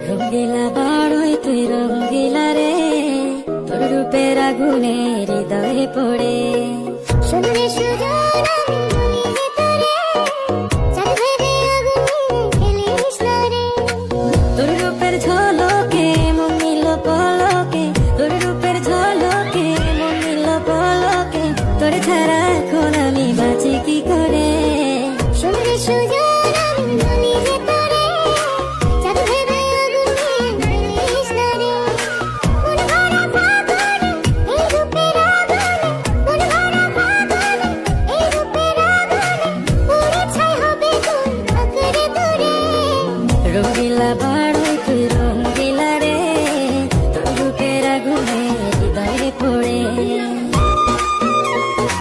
রঙ্গিলা বাড়ই তুই রঙ্গিলা রে, তোর রূপের আগুনে হৃদয়ে পড়ে। শুনলে সুজন আমি বলি যে তোরে, চাঁদ ভেবে আগুনে ফেলিস না রে। তোর রূপের ঝলকে মন নিল পলকে, তোর রূপের ঝলকে মন নিল পলকে, তোর ছাড়া এখন আমি বাঁচি কি করে। শুনলে সুজন আমি বলি যে তোরে, চাঁদ ভেবে আগুনে ফেলিস না রে। মন ভরা ফাগুনে এই রূপের আগুনে, মন ভরা ফাগুনে এই রূপের আগুনে, পুড়ে ছাই হবে কোন আঁকড়ে তোরে। রঙ্গিলা বাড়ই তুই রঙ্গিলা রে, তোর রূপের আগুনে হৃদয়ে পড়ে।